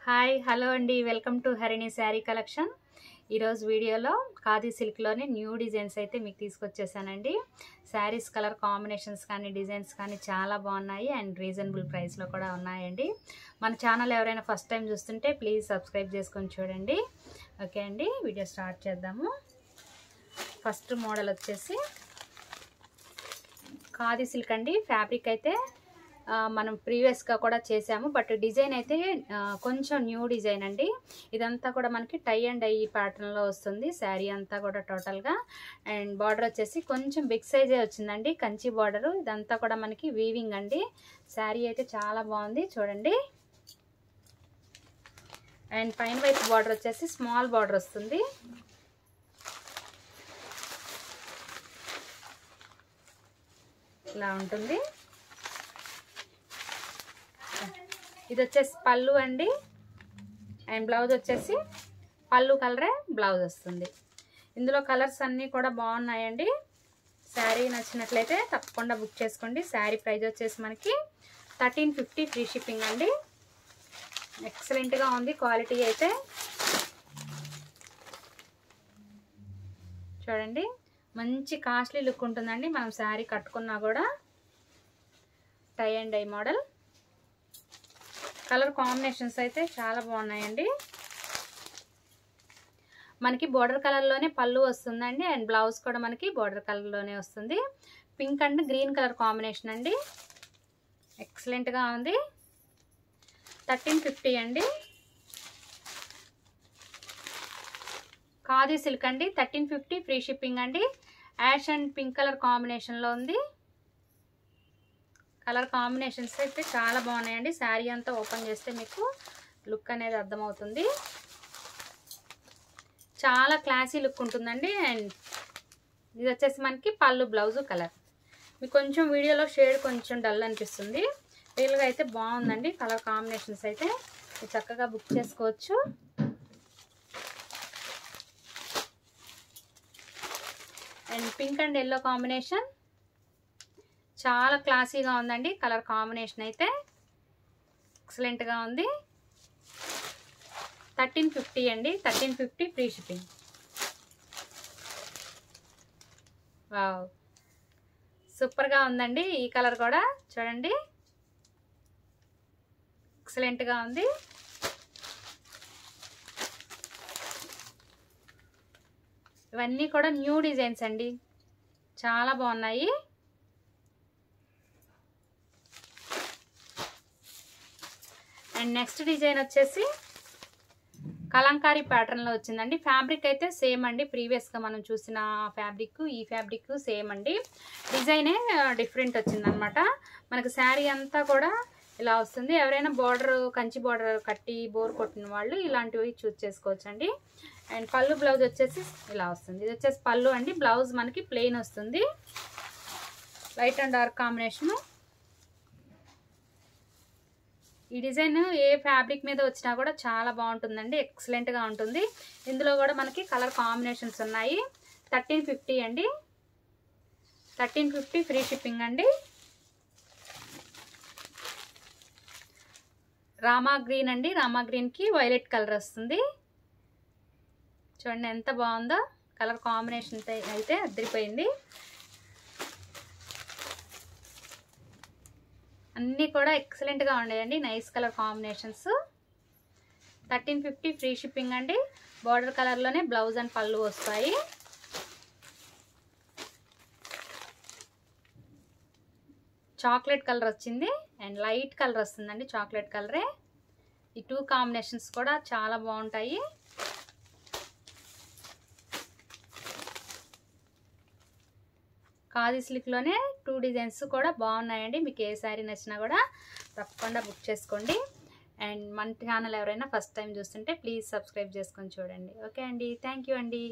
Hi hello అండి, welcome to Harini sari collection. ఈరోజు వీడియోలో ఖాదీ సిల్క్లోనే న్యూ డిజైన్స్ అయితే మీకు తీసుకొచ్చేసానండి. శారీస్ కలర్ కాంబినేషన్స్ కానీ డిజైన్స్ కానీ చాలా బాగున్నాయి అండ్ రీజనబుల్ ప్రైస్లో కూడా ఉన్నాయండి. మన ఛానల్ ఎవరైనా ఫస్ట్ టైం చూస్తుంటే ప్లీజ్ సబ్స్క్రైబ్ చేసుకొని చూడండి. ఓకే అండి, వీడియో స్టార్ట్ చేద్దాము. ఫస్ట్ మోడల్ వచ్చేసి ఖాదీ సిల్క్ అండి. ఫ్యాబ్రిక్ అయితే మనం ప్రీవియస్గా కూడా చేసాము, బట్ డిజైన్ అయితే కొంచెం న్యూ డిజైన్ అండి. ఇదంతా కూడా మనకి టై అండ్ డై ప్యాటర్న్లో వస్తుంది శారీ అంతా కూడా టోటల్గా. అండ్ బార్డర్ వచ్చేసి కొంచెం బిగ్ సైజే వచ్చిందండి, కంచి బార్డరు. ఇదంతా కూడా మనకి వీవింగ్ అండి. శారీ అయితే చాలా బాగుంది చూడండి. అండ్ పైన వైపు బార్డర్ వచ్చేసి స్మాల్ బార్డర్ వస్తుంది. ఇలా ఉంటుంది. ఇది వచ్చేసి పళ్ళు అండి. అండ్ బ్లౌజ్ వచ్చేసి పళ్ళు కలరే బ్లౌజ్ వస్తుంది. ఇందులో కలర్స్ అన్నీ కూడా బాగున్నాయండి. శారీ నచ్చినట్లయితే తప్పకుండా బుక్ చేసుకోండి. శారీ ప్రైస్ వచ్చేసి మనకి 1350 ఫ్రీ షిప్పింగ్ అండి. ఎక్సలెంట్గా ఉంది క్వాలిటీ అయితే. చూడండి, మంచి కాస్ట్లీ లుక్ ఉంటుందండి మనం శారీ కట్టుకున్నా కూడా. Tie and dye model. Colour combinations అయితే చాలా బాగున్నాయండి. మనకి బోర్డర్ కలర్లోనే పళ్ళు వస్తుందండి. అండ్ బ్లౌజ్ కూడా మనకి బోర్డర్ కలర్లోనే వస్తుంది. Pink and green colour combination అండి. ఎక్సలెంట్గా ఉంది. 1350 అండి. ఖాదీ సిల్క్ అండి. 1350 ఫ్రీ షిప్పింగ్ అండి. యాష్ అండ్ పింక్ కలర్ కాంబినేషన్లో ఉంది. కలర్ కాంబినేషన్స్ అయితే చాలా బాగున్నాయండి. శారీ అంతా ఓపెన్ చేస్తే మీకు లుక్ అనేది అర్థమవుతుంది. చాలా క్లాసీ లుక్ ఉంటుందండి. అండ్ ఇది వచ్చేసి మనకి పళ్ళు బ్లౌజు కలర్. మీకు కొంచెం వీడియోలో షేడ్ కొంచెం డల్ అనిపిస్తుంది, రియల్గా అయితే బాగుందండి. కలర్ కాంబినేషన్స్ అయితే మీరు చక్కగా బుక్ చేసుకోవచ్చు. And pink and yellow combination చాలా క్లాసీగా ఉందండి. కలర్ కాంబినేషన్ అయితే ఎక్సలెంట్గా ఉంది. 1350 అండి. 1350 ఫ్రీ షిప్పింగ్. వావ్, సూపర్గా ఉందండి. ఈ కలర్ కూడా చూడండి, ఎక్సలెంట్గా ఉంది. ఇవన్నీ కూడా న్యూ డిజైన్స్ అండి, చాలా బాగున్నాయి. అండ్ నెక్స్ట్ డిజైన్ వచ్చేసి కలంకారీ ప్యాటర్న్లో వచ్చిందండి. ఫ్యాబ్రిక్ అయితే సేమ్ అండి, ప్రీవియస్గా మనం చూసిన ఫ్యాబ్రిక్ ఈ ఫ్యాబ్రిక్ సేమ్ అండి. డిజైనే డిఫరెంట్ వచ్చిందనమాట. మనకు శారీ అంతా కూడా ఇలా వస్తుంది. ఎవరైనా బార్డర్ కంచి బార్డర్ కట్టి బోర్ కొట్టిన వాళ్ళు ఇలాంటివి చూస్ చేసుకోవచ్చండి. అండ్ పళ్ళు బ్లౌజ్ వచ్చేసి ఇలా వస్తుంది. ఇది వచ్చేసి పళ్ళు అండి. బ్లౌజ్ మనకి ప్లెయిన్ వస్తుంది. Light and dark combination. ఈ డిజైన్ ఏ ఫ్యాబ్రిక్ మీద వచ్చినా కూడా చాలా బాగుంటుందండి, ఎక్సలెంట్గా ఉంటుంది. ఇందులో కూడా మనకి కలర్ కాంబినేషన్స్ ఉన్నాయి. 1350 అండి. 1350 ఫ్రీ షిప్పింగ్ అండి. రామా గ్రీన్ అండి. రామా గ్రీన్కి వైలెట్ కలర్ వస్తుంది. చూడండి ఎంత బాగుందో. కలర్ కాంబినేషన్ అయితే అదిరిపోయింది. అన్నీ కూడా ఎక్సలెంట్గా ఉన్నాయండి, nice colour combinations. 1350 free shipping అండి. బార్డర్ కలర్లోనే బ్లౌజ్ అండ్ పళ్ళు వస్తాయి. చాక్లెట్ కలర్ వచ్చింది అండ్ లైట్ కలర్ వస్తుందండి, చాక్లెట్ కలరే. ఈ టూ కాంబినేషన్స్ కూడా చాలా బాగుంటాయి. ఖాదీ సిల్క్లోనే 2 డిజైన్స్ కూడా బాగున్నాయండి. మీకు ఏ శారీ నచ్చినా కూడా తప్పకుండా బుక్ చేసుకోండి. అండ్ మన ఛానల్ ఎవరైనా ఫస్ట్ టైం చూస్తుంటే ప్లీజ్ సబ్స్క్రైబ్ చేసుకొని చూడండి. ఓకే అండి, థ్యాంక్ యూ అండి.